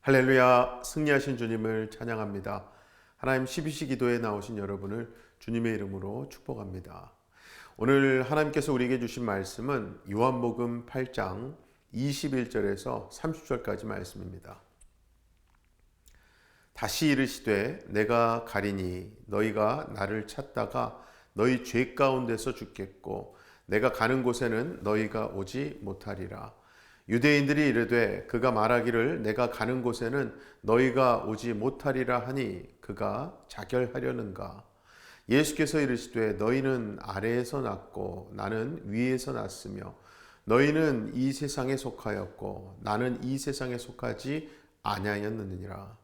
할렐루야, 승리하신 주님을 찬양합니다. 하나님 12시 기도에 나오신 여러분을 주님의 이름으로 축복합니다. 오늘 하나님께서 우리에게 주신 말씀은 요한복음 8장 21절에서 30절까지 말씀입니다. 다시 이르시되 내가 가리니 너희가 나를 찾다가 너희 죄 가운데서 죽겠고 내가 가는 곳에는 너희가 오지 못하리라. 유대인들이 이르되 그가 말하기를 내가 가는 곳에는 너희가 오지 못하리라 하니 그가 자결하려는가. 예수께서 이르시되 너희는 아래에서 났고 나는 위에서 났으며 너희는 이 세상에 속하였고 나는 이 세상에 속하지 아니하였느니라.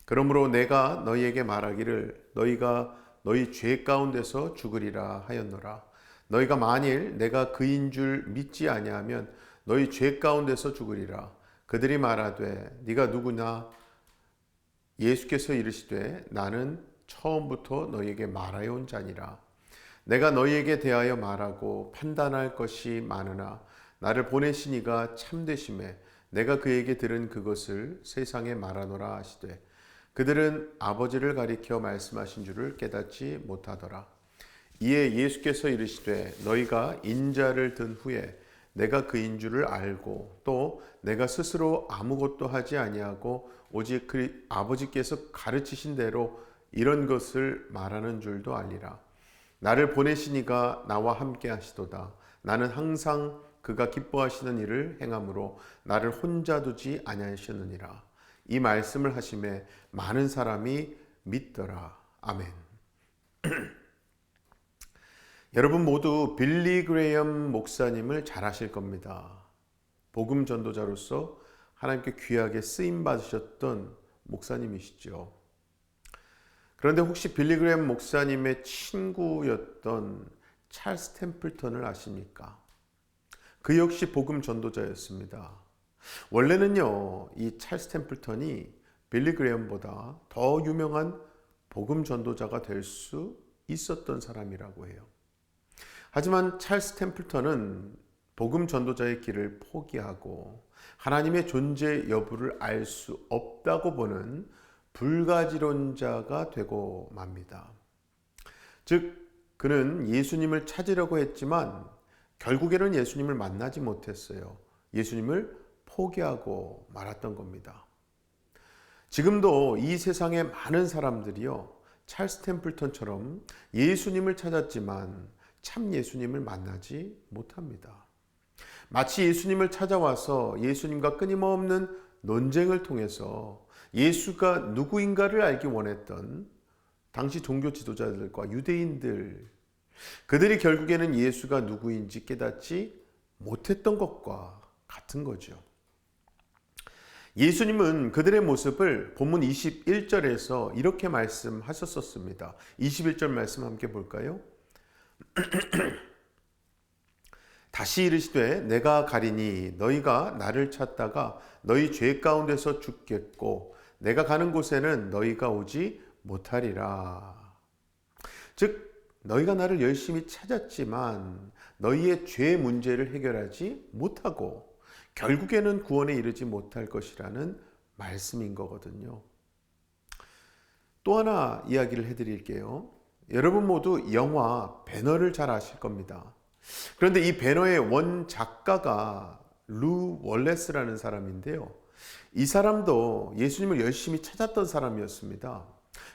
그러므로 내가 너희에게 말하기를 너희가 너희 죄 가운데서 죽으리라 하였노라. 너희가 만일 내가 그인 줄 믿지 아니하면 너희 죄 가운데서 죽으리라. 그들이 말하되 네가 누구냐? 예수께서 이르시되 나는 처음부터 너희에게 말하여 온 자니라. 내가 너희에게 대하여 말하고 판단할 것이 많으나 나를 보내시니가 참되심에 내가 그에게 들은 그것을 세상에 말하노라 하시되 그들은 아버지를 가리켜 말씀하신 줄을 깨닫지 못하더라. 이에 예수께서 이르시되 너희가 인자를 든 후에 내가 그인 줄을 알고 또 내가 스스로 아무것도 하지 아니하고 오직 그 아버지께서 가르치신 대로 이런 것을 말하는 줄도 알리라. 나를 보내시니가 나와 함께 하시도다. 나는 항상 그가 기뻐하시는 일을 행함으로 나를 혼자 두지 아니하시느니라. 이 말씀을 하심에 많은 사람이 믿더라. 아멘. 여러분 모두 빌리 그레이엄 목사님을 잘 아실 겁니다. 복음 전도자로서 하나님께 귀하게 쓰임 받으셨던 목사님이시죠. 그런데 혹시 빌리 그레이엄 목사님의 친구였던 찰스 템플턴을 아십니까? 그 역시 복음 전도자였습니다. 원래는요, 이 찰스 템플턴이 빌리 그레이엄보다 더 유명한 복음 전도자가 될 수 있었던 사람이라고 해요. 하지만 찰스 템플턴은 복음 전도자의 길을 포기하고 하나님의 존재 여부를 알 수 없다고 보는 불가지론자가 되고 맙니다. 즉, 그는 예수님을 찾으려고 했지만 결국에는 예수님을 만나지 못했어요. 예수님을 포기하고 말았던 겁니다. 지금도 이 세상의 많은 사람들이요, 찰스 템플턴처럼 예수님을 찾았지만 참 예수님을 만나지 못합니다. 마치 예수님을 찾아와서 예수님과 끊임없는 논쟁을 통해서 예수가 누구인가를 알기 원했던 당시 종교 지도자들과 유대인들, 그들이 결국에는 예수가 누구인지 깨닫지 못했던 것과 같은 거죠. 예수님은 그들의 모습을 본문 21절에서 이렇게 말씀하셨었습니다. 21절 말씀 함께 볼까요? 다시 이르시되 내가 가리니 너희가 나를 찾다가 너희 죄 가운데서 죽겠고 내가 가는 곳에는 너희가 오지 못하리라. 즉 너희가 나를 열심히 찾았지만 너희의 죄 문제를 해결하지 못하고 결국에는 구원에 이르지 못할 것이라는 말씀인 거거든요. 또 하나 이야기를 해드릴게요. 여러분 모두 영화 배너를 잘 아실 겁니다. 그런데 이 배너의 원 작가가 루 월레스라는 사람인데요. 이 사람도 예수님을 열심히 찾았던 사람이었습니다.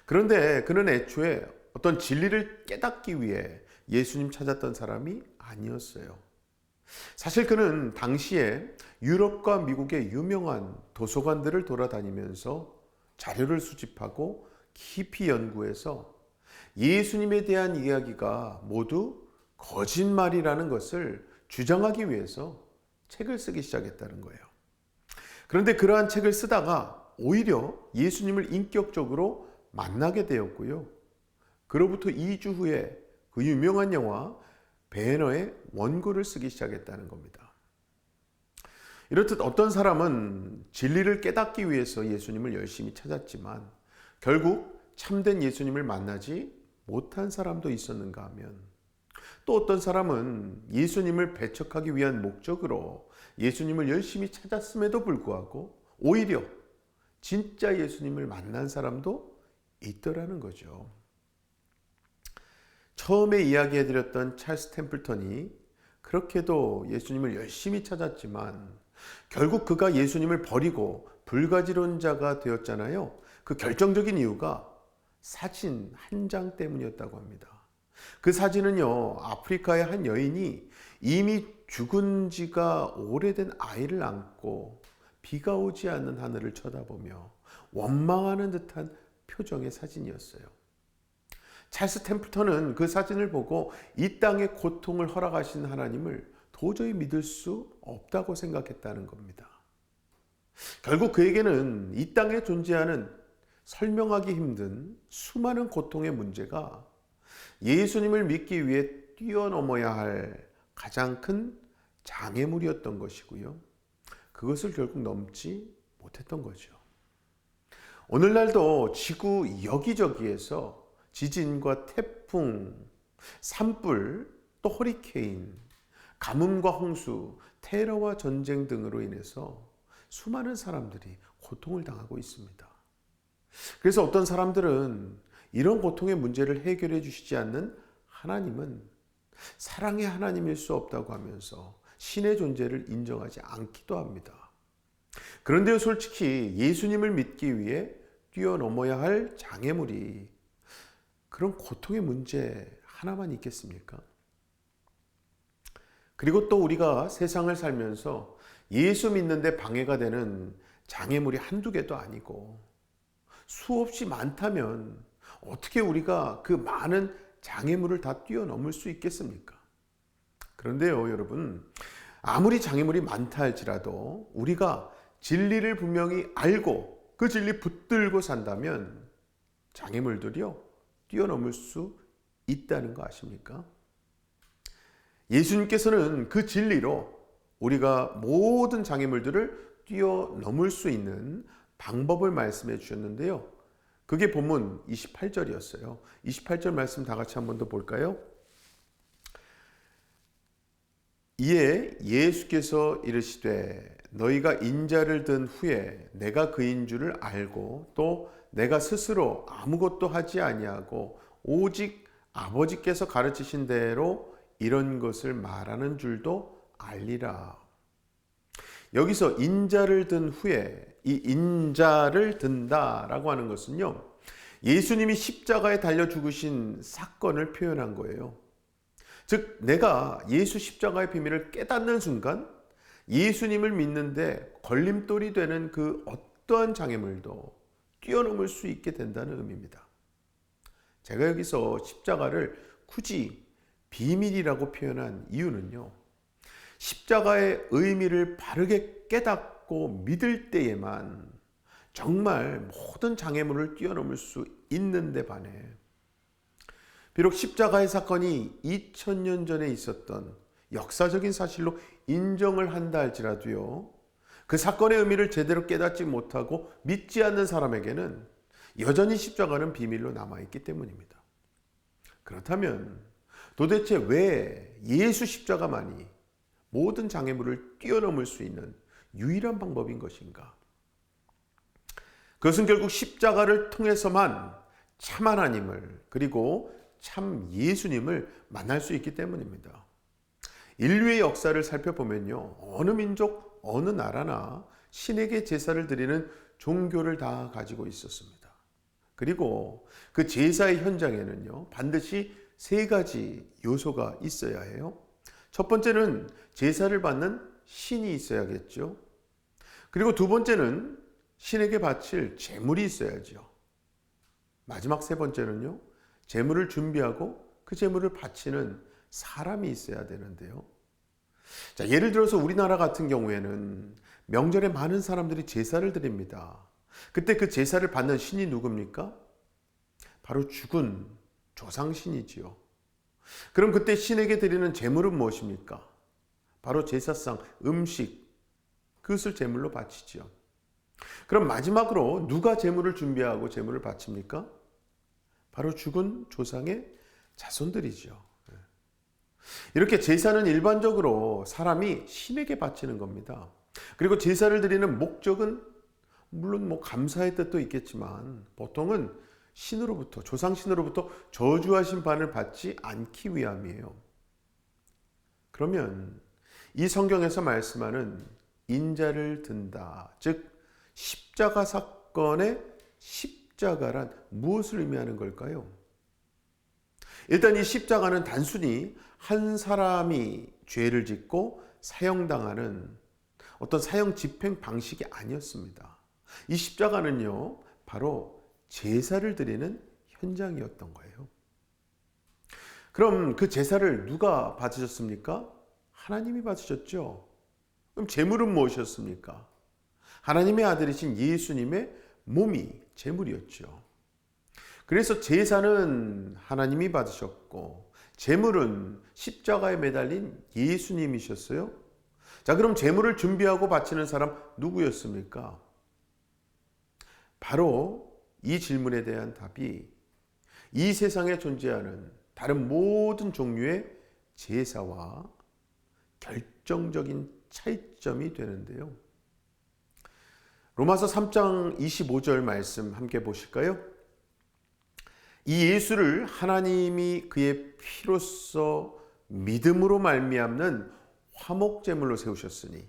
그런데 그는 애초에 어떤 진리를 깨닫기 위해 예수님 찾았던 사람이 아니었어요. 사실 그는 당시에 유럽과 미국의 유명한 도서관들을 돌아다니면서 자료를 수집하고 깊이 연구해서 예수님에 대한 이야기가 모두 거짓말이라는 것을 주장하기 위해서 책을 쓰기 시작했다는 거예요. 그런데 그러한 책을 쓰다가 오히려 예수님을 인격적으로 만나게 되었고요. 그로부터 2주 후에 그 유명한 영화 배너의 원고를 쓰기 시작했다는 겁니다. 이렇듯 어떤 사람은 진리를 깨닫기 위해서 예수님을 열심히 찾았지만 결국 참된 예수님을 만나지 못한 사람도 있었는가 하면 또 어떤 사람은 예수님을 배척하기 위한 목적으로 예수님을 열심히 찾았음에도 불구하고 오히려 진짜 예수님을 만난 사람도 있더라는 거죠. 처음에 이야기해드렸던 찰스 템플턴이 그렇게도 예수님을 열심히 찾았지만 결국 그가 예수님을 버리고 불가지론자가 되었잖아요. 그 결정적인 이유가 사진 한 장 때문이었다고 합니다. 그 사진은요, 아프리카의 한 여인이 이미 죽은 지가 오래된 아이를 안고 비가 오지 않는 하늘을 쳐다보며 원망하는 듯한 표정의 사진이었어요. 찰스 템플턴은 그 사진을 보고 이 땅의 고통을 허락하신 하나님을 도저히 믿을 수 없다고 생각했다는 겁니다. 결국 그에게는 이 땅에 존재하는 설명하기 힘든 수많은 고통의 문제가 예수님을 믿기 위해 뛰어넘어야 할 가장 큰 장애물이었던 것이고요. 그것을 결국 넘지 못했던 거죠. 오늘날도 지구 여기저기에서 지진과 태풍, 산불, 또 허리케인, 가뭄과 홍수, 테러와 전쟁 등으로 인해서 수많은 사람들이 고통을 당하고 있습니다. 그래서 어떤 사람들은 이런 고통의 문제를 해결해 주시지 않는 하나님은 사랑의 하나님일 수 없다고 하면서 신의 존재를 인정하지 않기도 합니다. 그런데요, 솔직히 예수님을 믿기 위해 뛰어넘어야 할 장애물이 그런 고통의 문제 하나만 있겠습니까? 그리고 또 우리가 세상을 살면서 예수 믿는데 방해가 되는 장애물이 한두 개도 아니고 수없이 많다면 어떻게 우리가 그 많은 장애물을 다 뛰어넘을 수 있겠습니까? 그런데요, 여러분, 아무리 장애물이 많다 할지라도 우리가 진리를 분명히 알고 그 진리 붙들고 산다면 장애물들이요, 뛰어넘을 수 있다는 거 아십니까? 예수님께서는 그 진리로 우리가 모든 장애물들을 뛰어넘을 수 있는 방법을 말씀해 주셨는데요. 그게 본문 28절이었어요. 28절 말씀 다 같이 한 번 더 볼까요? 이에 예수께서 이르시되 너희가 인자를 든 후에 내가 그인 줄을 알고 또 내가 스스로 아무것도 하지 아니하고 오직 아버지께서 가르치신 대로 이런 것을 말하는 줄도 알리라. 여기서 인자를 든 후에 이 인자를 든다라고 하는 것은요, 예수님이 십자가에 달려 죽으신 사건을 표현한 거예요. 즉 내가 예수 십자가의 비밀을 깨닫는 순간 예수님을 믿는데 걸림돌이 되는 그 어떠한 장애물도 뛰어넘을 수 있게 된다는 의미입니다. 제가 여기서 십자가를 굳이 비밀이라고 표현한 이유는요, 십자가의 의미를 바르게 깨닫고 믿을 때에만 정말 모든 장애물을 뛰어넘을 수 있는데 반해 비록 십자가의 사건이 2000년 전에 있었던 역사적인 사실로 인정을 한다 할지라도요, 그 사건의 의미를 제대로 깨닫지 못하고 믿지 않는 사람에게는 여전히 십자가는 비밀로 남아있기 때문입니다. 그렇다면 도대체 왜 예수 십자가만이 모든 장애물을 뛰어넘을 수 있는 유일한 방법인 것인가? 그것은 결국 십자가를 통해서만 참 하나님을 그리고 참 예수님을 만날 수 있기 때문입니다. 인류의 역사를 살펴보면요, 어느 민족, 어느 나라나 신에게 제사를 드리는 종교를 다 가지고 있었습니다. 그리고 그 제사의 현장에는요, 반드시 세 가지 요소가 있어야 해요. 첫 번째는 제사를 받는 신이 있어야겠죠. 그리고 두 번째는 신에게 바칠 제물이 있어야죠. 마지막 세 번째는요, 제물을 준비하고 그 제물을 바치는 사람이 있어야 되는데요. 자, 예를 들어서 우리나라 같은 경우에는 명절에 많은 사람들이 제사를 드립니다. 그때 그 제사를 받는 신이 누굽니까? 바로 죽은 조상신이지요. 그럼 그때 신에게 드리는 제물은 무엇입니까? 바로 제사상 음식, 그것을 제물로 바치지요. 그럼 마지막으로 누가 제물을 준비하고 제물을 바칩니까? 바로 죽은 조상의 자손들이죠. 이렇게 제사는 일반적으로 사람이 신에게 바치는 겁니다. 그리고 제사를 드리는 목적은 물론 뭐 감사의 뜻도 있겠지만 보통은 신으로부터, 조상신으로부터 저주와 심판을 받지 않기 위함이에요. 그러면 이 성경에서 말씀하는 인자를 든다, 즉 십자가 사건의 십자가란 무엇을 의미하는 걸까요? 일단 이 십자가는 단순히 한 사람이 죄를 짓고 사형당하는 어떤 사형 집행 방식이 아니었습니다. 이 십자가는요, 바로 제사를 드리는 현장이었던 거예요. 그럼 그 제사를 누가 받으셨습니까? 하나님이 받으셨죠. 그럼 제물은 무엇이었습니까? 하나님의 아들이신 예수님의 몸이 제물이었죠. 그래서 제사는 하나님이 받으셨고 제물은 십자가에 매달린 예수님이셨어요. 자, 그럼 제물을 준비하고 바치는 사람 누구였습니까? 바로 이 질문에 대한 답이 이 세상에 존재하는 다른 모든 종류의 제사와 결정적인 차이점이 되는데요. 로마서 3장 25절 말씀 함께 보실까요? 이 예수를 하나님이 그의 피로써 믿음으로 말미암는 화목제물로 세우셨으니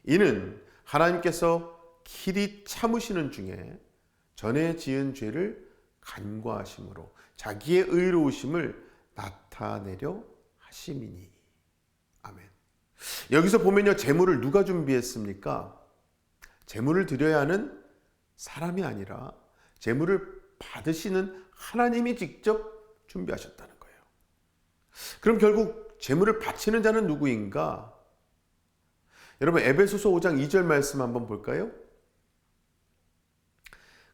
이는 하나님께서 길이 참으시는 중에 전에 지은 죄를 간과하심으로 자기의 의로우심을 나타내려 하심이니. 아멘. 여기서 보면요, 제물을 누가 준비했습니까? 제물을 드려야 하는 사람이 아니라 제물을 받으시는 하나님이 직접 준비하셨다는 거예요. 그럼 결국 제물을 바치는 자는 누구인가? 여러분, 에베소서 5장 2절 말씀 한번 볼까요?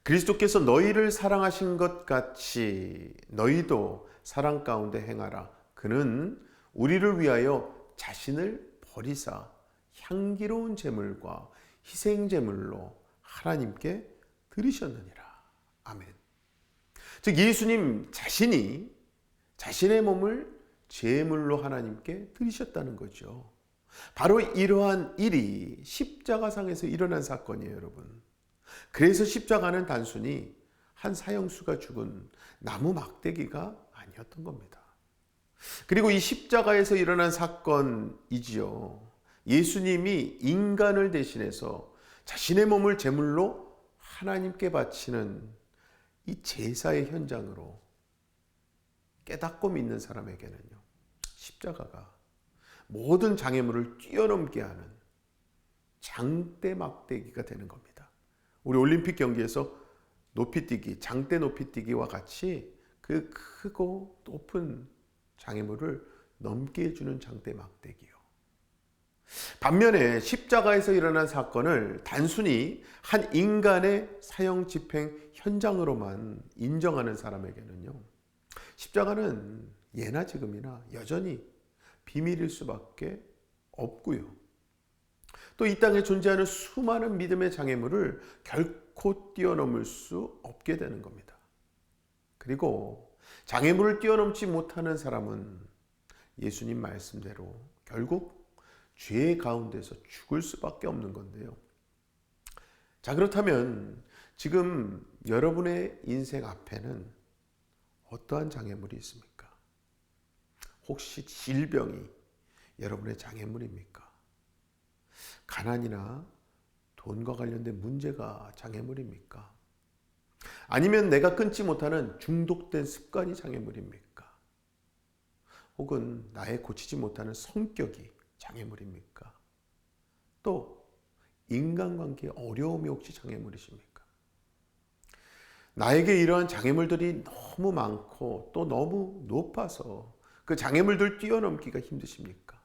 그리스도께서 너희를 사랑하신 것 같이 너희도 사랑 가운데 행하라. 그는 우리를 위하여 자신을 버리사 향기로운 제물과 희생 제물로 하나님께 드리셨느니라. 아멘. 즉 예수님 자신이 자신의 몸을 제물로 하나님께 드리셨다는 거죠. 바로 이러한 일이 십자가상에서 일어난 사건이에요, 여러분. 그래서 십자가는 단순히 한 사형수가 죽은 나무 막대기가 아니었던 겁니다. 그리고 이 십자가에서 일어난 사건이지요. 예수님이 인간을 대신해서 자신의 몸을 제물로 하나님께 바치는 이 제사의 현장으로 깨닫고 믿는 사람에게는요, 십자가가 모든 장애물을 뛰어넘게 하는 장대 막대기가 되는 겁니다. 우리 올림픽 경기에서 높이뛰기, 장대 높이뛰기와 같이 그 크고 높은 장애물을 넘게 해주는 장대 막대기요. 반면에 십자가에서 일어난 사건을 단순히 한 인간의 사형 집행 현장으로만 인정하는 사람에게는요, 십자가는 예나 지금이나 여전히 비밀일 수밖에 없고요. 또 이 땅에 존재하는 수많은 믿음의 장애물을 결코 뛰어넘을 수 없게 되는 겁니다. 그리고 장애물을 뛰어넘지 못하는 사람은 예수님 말씀대로 결국 죄 가운데서 죽을 수밖에 없는 건데요. 자, 그렇다면 지금 여러분의 인생 앞에는 어떠한 장애물이 있습니까? 혹시 질병이 여러분의 장애물입니까? 가난이나 돈과 관련된 문제가 장애물입니까? 아니면 내가 끊지 못하는 중독된 습관이 장애물입니까? 혹은 나의 고치지 못하는 성격이 장애물입니까? 또 인간관계의 어려움이 혹시 장애물이십니까? 나에게 이러한 장애물들이 너무 많고 또 너무 높아서 그 장애물들 뛰어넘기가 힘드십니까?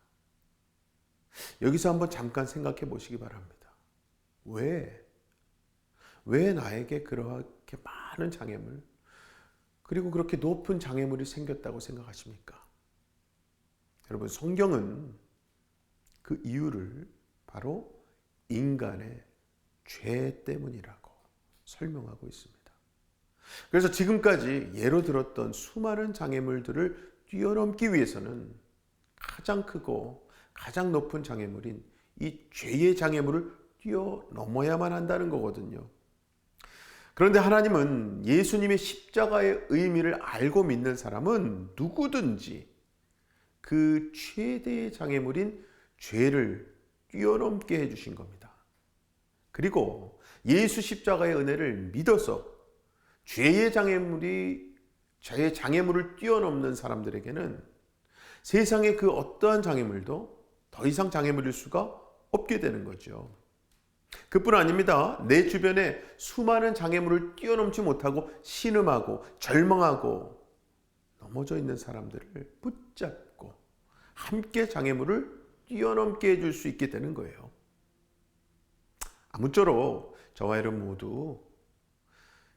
여기서 한번 잠깐 생각해 보시기 바랍니다. 왜 나에게 그렇게 많은 장애물, 그리고 그렇게 높은 장애물이 생겼다고 생각하십니까? 여러분, 성경은 그 이유를 바로 인간의 죄 때문이라고 설명하고 있습니다. 그래서 지금까지 예로 들었던 수많은 장애물들을 뛰어넘기 위해서는 가장 크고 가장 높은 장애물인 이 죄의 장애물을 뛰어넘어야만 한다는 거거든요. 그런데 하나님은 예수님의 십자가의 의미를 알고 믿는 사람은 누구든지 그 최대의 장애물인 죄를 뛰어넘게 해주신 겁니다. 그리고 예수 십자가의 은혜를 믿어서 죄의 장애물을 뛰어넘는 사람들에게는 세상의 그 어떠한 장애물도 더 이상 장애물일 수가 없게 되는 거죠. 그뿐 아닙니다. 내 주변에 수많은 장애물을 뛰어넘지 못하고 신음하고 절망하고 넘어져 있는 사람들을 붙잡고 함께 장애물을 뛰어넘게 해줄 수 있게 되는 거예요. 아무쪼록 저와 여러분 모두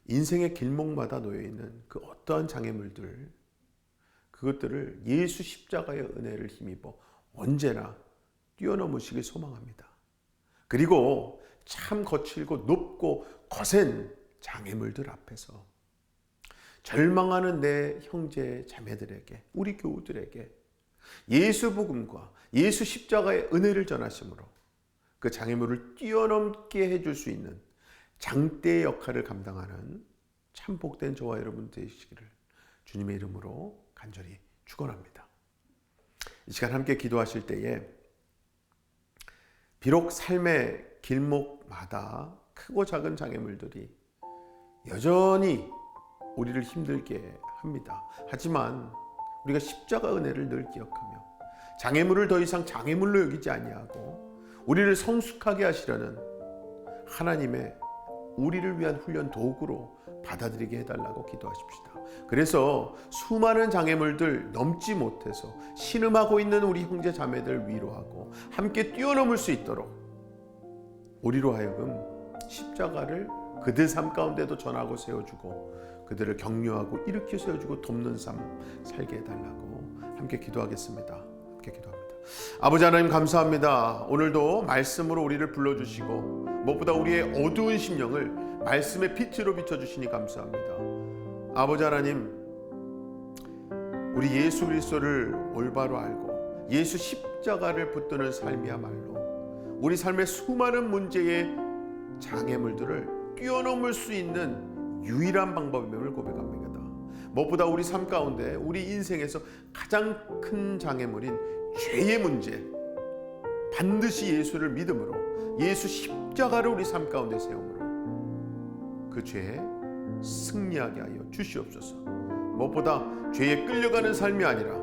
인생의 길목마다 놓여있는 그 어떠한 장애물들, 그것들을 예수 십자가의 은혜를 힘입어 언제나 뛰어넘으시길 소망합니다. 그리고 참 거칠고 높고 거센 장애물들 앞에서 절망하는 내 형제 자매들에게, 우리 교우들에게 예수 복음과 예수 십자가의 은혜를 전하심으로 그 장애물을 뛰어넘게 해줄 수 있는 장대의 역할을 감당하는 참 복된 저와 여러분 되시기를 주님의 이름으로 간절히 축원합니다. 이 시간 함께 기도하실 때에 비록 삶의 길목마다 크고 작은 장애물들이 여전히 우리를 힘들게 합니다. 하지만 우리가 십자가 은혜를 늘 기억하며 장애물을 더 이상 장애물로 여기지 아니하고 우리를 성숙하게 하시려는 하나님의 우리를 위한 훈련 도구로 받아들이게 해달라고 기도하십시다. 그래서 수많은 장애물들 넘지 못해서 신음하고 있는 우리 형제 자매들 위로하고 함께 뛰어넘을 수 있도록 우리로 하여금 십자가를 그들 삶 가운데도 전하고 세워주고 그들을 격려하고 일으켜 세워주고 돕는 삶 살게 해달라고 함께 기도하겠습니다. 함께 기도합니다. 아버지 하나님 감사합니다. 오늘도 말씀으로 우리를 불러주시고 무엇보다 우리의 어두운 심령을 말씀의 빛으로 비춰주시니 감사합니다. 아버지 하나님, 우리 예수 그리스도를 올바로 알고 예수 십자가를 붙드는 삶이야말로 우리 삶의 수많은 문제의 장애물들을 뛰어넘을 수 있는 유일한 방법임을 고백합니다. 무엇보다 우리 삶 가운데 우리 인생에서 가장 큰 장애물인 죄의 문제, 반드시 예수를 믿음으로 예수 십자가를 우리 삶 가운데 세움으로 그 죄에 승리하게 하여 주시옵소서. 무엇보다 죄에 끌려가는 삶이 아니라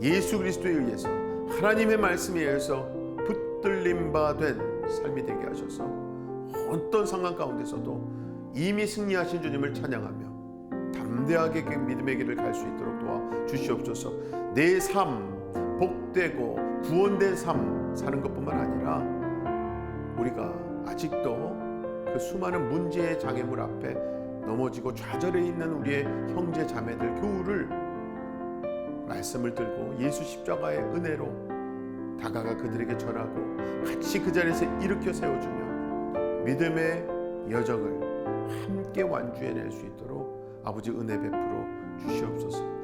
예수 그리스도에 의해서 하나님의 말씀에 의해서 붙들림 바 된 삶이 되게 하셔서 어떤 상황 가운데서도 이미 승리하신 주님을 찬양하며 담대하게 그 믿음의 길을 갈 수 있도록 도와주시옵소서. 내 삶 복되고 구원된 삶 사는 것뿐만 아니라 우리가 아직도 그 수많은 문제의 장애물 앞에 넘어지고 좌절해 있는 우리의 형제 자매들 교우를 말씀을 들고 예수 십자가의 은혜로 다가가 그들에게 전하고 같이 그 자리에서 일으켜 세워주며 믿음의 여정을 함께 완주해낼 수 있도록 아버지 은혜 베풀어 주시옵소서.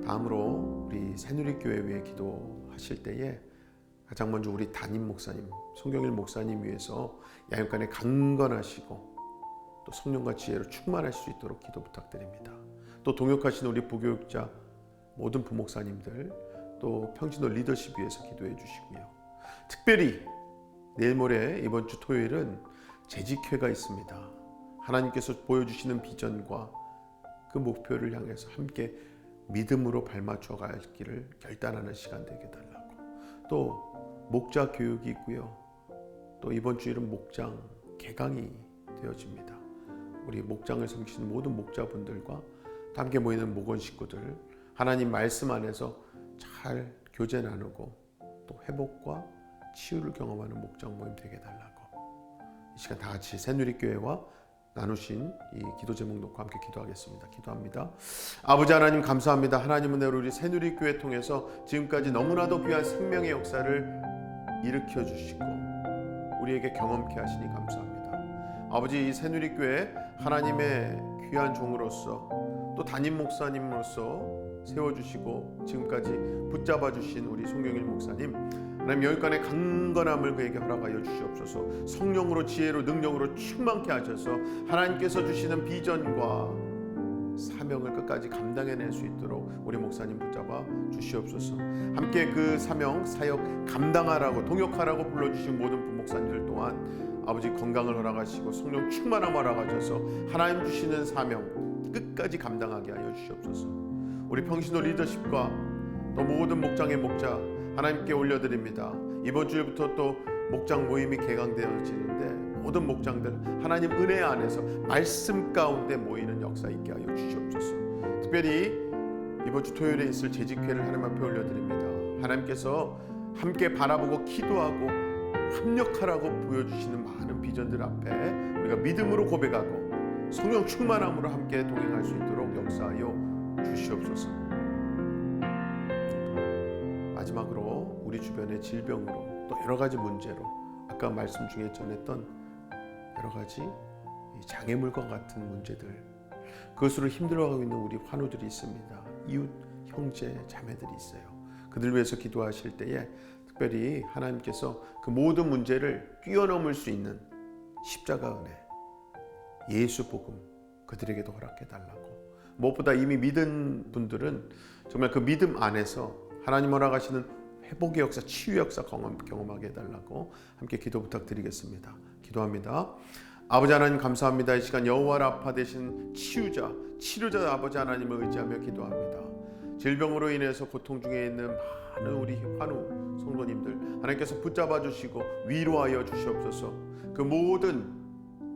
다음으로 우리 새누리교회 위해 기도하실 때에 가장 먼저 우리 담임 목사님, 송경일 목사님 위해서 양육간에 강건하시고 또 성령과 지혜로 충만하실 수 있도록 기도 부탁드립니다. 또 동역하시는 우리 부교육자 모든 부목사님들 또 평신도 리더십 위해서 기도해 주시고요. 특별히 내일 모레 이번 주 토요일은 재직회가 있습니다. 하나님께서 보여주시는 비전과 그 목표를 향해서 함께 믿음으로 발맞춰 갈 길을 결단하는 시간 되게 달라고. 또 목자 교육이 있고요. 또 이번 주일은 목장 개강이 되어집니다. 우리 목장을 섬기시는 모든 목자분들과 함께 모이는 목원 식구들 하나님 말씀 안에서 잘 교제 나누고 또 회복과 치유를 경험하는 목장 모임 되게 달라고. 이 시간 다 같이 새누리교회와 나누신 이 기도 제목 놓고 함께 기도하겠습니다. 기도합니다. 아버지 하나님 감사합니다. 하나님 은혜로 우리 새누리교회 통해서 지금까지 너무나도 귀한 생명의 역사를 일으켜 주시고 우리에게 경험케 하시니 감사합니다. 아버지 이 새누리교회 하나님의 귀한 종으로서 또 담임 목사님으로서 세워주시고 지금까지 붙잡아 주신 우리 송경일 목사님 하나님 여기간의 강건함을 그에게 허락하여 주시옵소서. 성령으로 지혜로 능력으로 충만케 하셔서 하나님께서 주시는 비전과 사명을 끝까지 감당해낼 수 있도록 우리 목사님 붙잡아 주시옵소서. 함께 그 사명 사역 감당하라고 동역하라고 불러주신 모든 부목사님들 또한 아버지 건강을 허락하시고 성령 충만함을 허락하셔서 하나님 주시는 사명 끝까지 감당하게 하여 주시옵소서. 우리 평신도 리더십과 또 모든 목장의 목자 하나님께 올려드립니다. 이번 주부터 또 목장 모임이 개강되어지는데 모든 목장들 하나님 은혜 안에서 말씀 가운데 모이는 역사 있게 하여 주시옵소서. 특별히 이번 주 토요일에 있을 재직회를 하나님 앞에 올려드립니다. 하나님께서 함께 바라보고 기도하고 합력하라고 보여주시는 많은 비전들 앞에 우리가 믿음으로 고백하고 성령 충만함으로 함께 동행할 수 있도록 역사하여 주시옵소서. 마지막으로 우리 주변의 질병으로 또 여러 가지 문제로 아까 말씀 중에 전했던 여러 가지 장애물과 같은 문제들, 그것으로 힘들어하고 있는 우리 환우들이 있습니다. 이웃, 형제, 자매들이 있어요. 그들 위해서 기도하실 때에 특별히 하나님께서 그 모든 문제를 뛰어넘을 수 있는 십자가 은혜, 예수 복음 그들에게도 허락해 달라고. 무엇보다 이미 믿은 분들은 정말 그 믿음 안에서 하나님 허락하시는 회복의 역사, 치유 역사 경험하게 해달라고 함께 기도 부탁드리겠습니다. 기도합니다. 아버지 하나님 감사합니다. 이 시간 여호와 라파 되신 치유자, 치료자 아버지 하나님을 의지하며 기도합니다. 질병으로 인해서 고통 중에 있는 많은 우리 환우 성도님들 하나님께서 붙잡아 주시고 위로하여 주시옵소서. 그 모든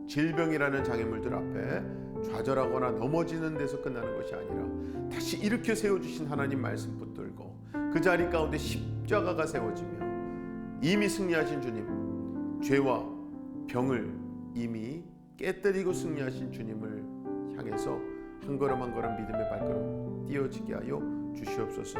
질병이라는 장애물들 앞에 좌절하거나 넘어지는 데서 끝나는 것이 아니라 다시 일으켜 세워주신 하나님 말씀 붙들고 그 자리 가운데 십자가가 세워지며 이미 승리하신 주님, 죄와 병을 이미 깨뜨리고 승리하신 주님을 향해서 한 걸음 한 걸음 믿음의 발걸음 띄어지게 하여 주시옵소서.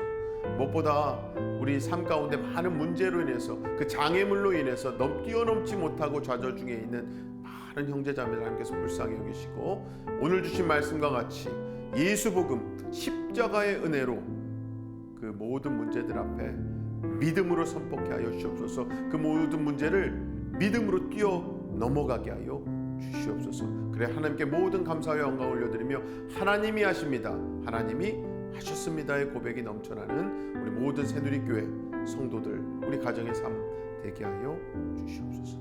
무엇보다 우리 삶 가운데 많은 문제로 인해서 그 장애물로 인해서 뛰어넘지 못하고 좌절 중에 있는 많은 형제자매들 하나님께서 불쌍히 여기시고 오늘 주신 말씀과 같이 예수 복음 십자가의 은혜로 그 모든 문제들 앞에 믿음으로 선포케 하여 주시옵소서. 그 모든 문제를 믿음으로 뛰어넘어가게 하여 주시옵소서. 그래 하나님께 모든 감사와 영광을 올려드리며 하나님이 하십니다, 하나님이 하셨습니다의 고백이 넘쳐나는 우리 모든 새누리교회 성도들 우리 가정의 삶 되게 하여 주시옵소서.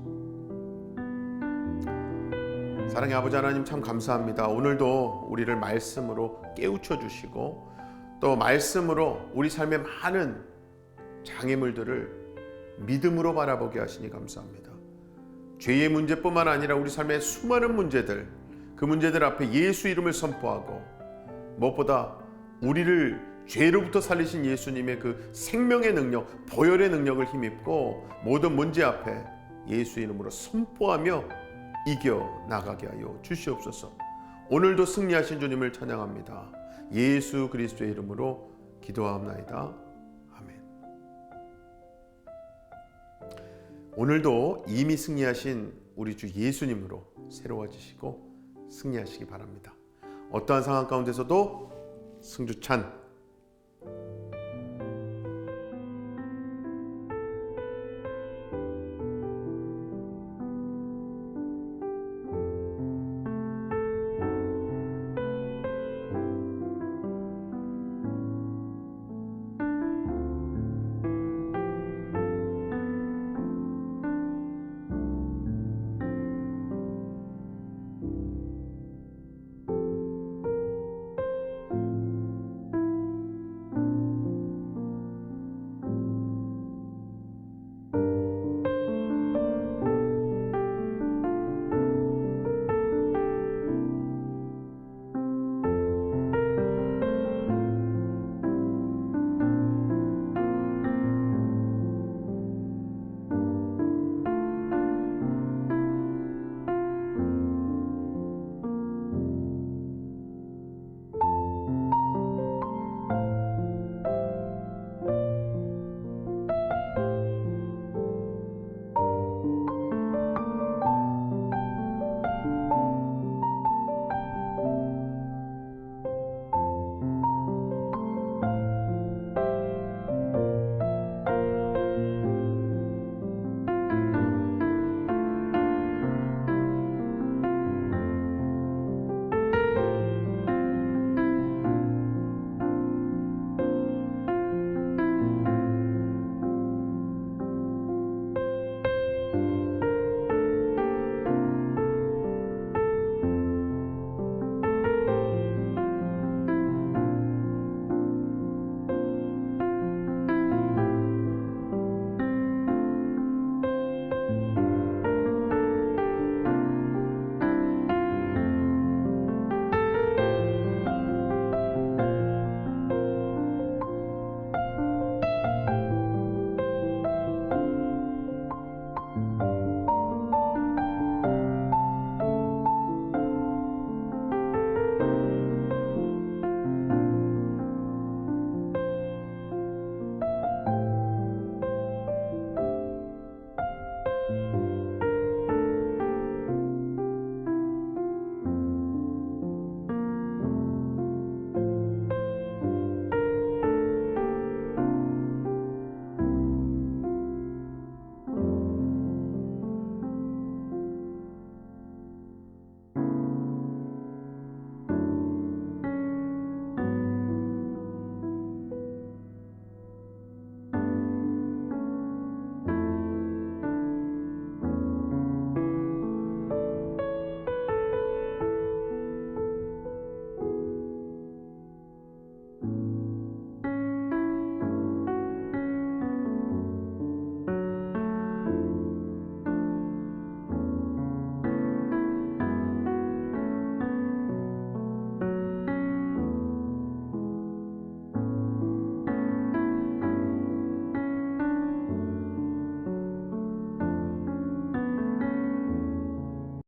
사랑의 아버지 하나님 참 감사합니다. 오늘도 우리를 말씀으로 깨우쳐 주시고 또 말씀으로 우리 삶의 많은 장애물들을 믿음으로 바라보게 하시니 감사합니다. 죄의 문제뿐만 아니라 우리 삶의 수많은 문제들, 그 문제들 앞에 예수 이름을 선포하고 무엇보다 우리를 죄로부터 살리신 예수님의 그 생명의 능력, 보혈의 능력을 힘입고 모든 문제 앞에 예수 이름으로 선포하며 이겨나가게 하여 주시옵소서. 오늘도 승리하신 주님을 찬양합니다. 예수 그리스도의 이름으로 기도하옵나이다. 아멘. 오늘도 이미 승리하신 우리 주 예수님으로 새로워지시고 승리하시기 바랍니다. 어떠한 상황 가운데서도 승주찬